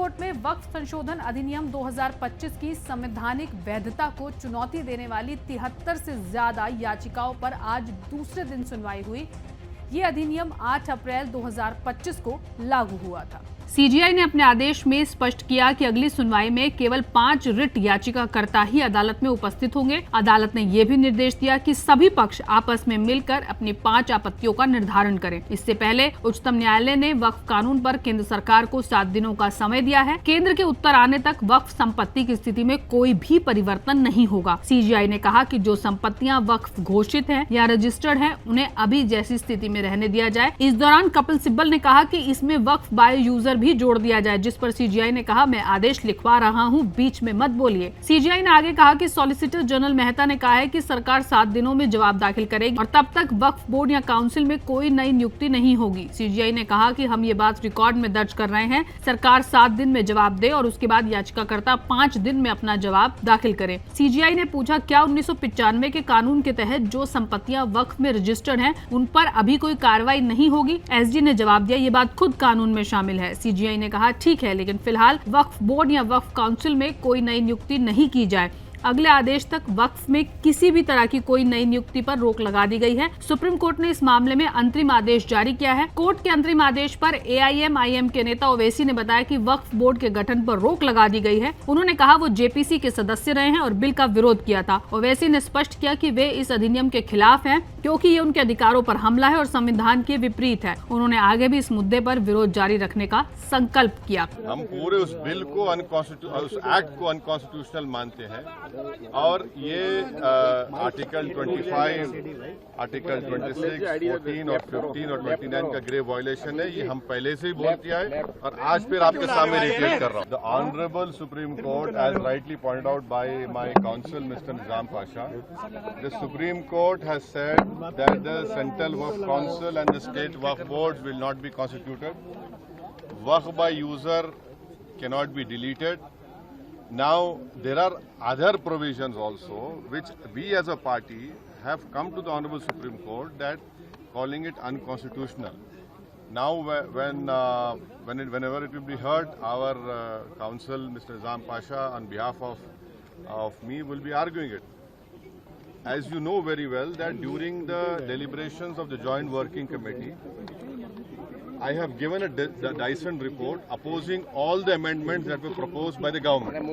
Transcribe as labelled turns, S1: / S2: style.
S1: Court में वक्फ संशोधन अधिनियम 2025 की संवैधानिक वैधता को चुनौती देने वाली 73 से ज्यादा याचिकाओं पर आज दूसरे दिन सुनवाई हुई। ये अधिनियम 8 अप्रैल 2025 को लागू हुआ था। सीजीआई ने अपने आदेश में स्पष्ट किया कि अगली सुनवाई में केवल 5 रिट याचिकाकर्ता ही अदालत में उपस्थित होंगे। अदालत ने यह भी निर्देश दिया कि सभी पक्ष आपस में मिलकर अपनी 5 आपत्तियों का निर्धारण करें। इससे पहले उच्चतम न्यायालय ने वक्फ कानून पर केंद्र सरकार को 7 दिनों का समय दिया है। केंद्र के उत्तर आने तक वक्फ संपत्ति की स्थिति में कोई भी परिवर्तन नहीं होगा। सीजीआई ने कहा कि जो संपत्तियां वक्फ घोषित हैं या रजिस्टर्ड हैं, उन्हें अभी जैसी स्थिति में रहने दिया जाए। इस दौरान कपिल सिब्बल ने कहा कि इसमें वक्फ बाय यूजर भी जोड़ दिया जाए, जिस पर सीजीआई ने कहा, मैं आदेश लिखवा रहा हूं, बीच में मत बोलिए। सीजीआई ने आगे कहा कि सॉलिसिटर जनरल मेहता ने कहा है कि सरकार 7 दिनों में जवाब दाखिल करेगी और तब तक वक्फ बोर्ड या काउंसिल में कोई नई नियुक्ति नहीं होगी। सीजीआई ने कहा कि हम ये बात रिकॉर्ड में दर्ज कर रहे हैं, सरकार 7 दिन में जवाब दे और उसके बाद याचिकाकर्ता 5 दिन में अपना जवाब दाखिल करे। सीजीआई ने पूछा, क्या 1995 के कानून के तहत जो संपत्तियां वक्फ में रजिस्टर्ड हैं, उन पर अभी कोई कार्रवाई नहीं होगी? एसजी ने जवाब दिया, ये बात खुद कानून में शामिल है। सीजीआई ने कहा, ठीक है, लेकिन फिलहाल वक्फ बोर्ड या वक्फ काउंसिल में कोई नई नियुक्ति नहीं की जाए। अगले आदेश तक वक्फ में किसी भी तरह की कोई नई नियुक्ति पर रोक लगा दी गई है। सुप्रीम कोर्ट ने इस मामले में अंतरिम आदेश जारी किया है। कोर्ट के अंतरिम आदेश पर एआईएमआईएम के नेता ओवैसी ने बताया कि वक्फ बोर्ड के गठन पर रोक लगा दी गई है। उन्होंने कहा वो जेपीसी के सदस्य रहे हैं और बिल का विरोध किया था। ओवैसी ने स्पष्ट किया कि वे इस अधिनियम के खिलाफ हैं क्योंकि ये उनके अधिकारों पर हमला है और संविधान के विपरीत है। उन्होंने आगे भी इस मुद्दे पर विरोध जारी रखने का संकल्प किया।
S2: हम पूरे उस बिल को उस एक्ट को अनकॉन्स्टिट्यूशनल मानते हैं और ये आर्टिकल 25, आर्टिकल 26, 14 और 15 और 29 का ग्रेव वायलेशन है। ये हम पहले से ही बोल किया है और आज फिर आपके सामने रिपीट कर रहा हूँ। The honourable Supreme Court, as rightly pointed out by my council mister Nizam Pasha, the Supreme Court has said that the central Waqf council and the state Waqf boards will not be constituted. Waqf by user cannot be deleted. Now, there are other provisions also which we as a party have come to the Honorable Supreme Court that calling it unconstitutional. Now, whenever it will be heard, our counsel, Mr. Nizam Pasha, on behalf of me, will be arguing it. As you know very well that during the deliberations of the Joint Working Committee, I have given a Dyson report opposing all the amendments that were proposed by the government.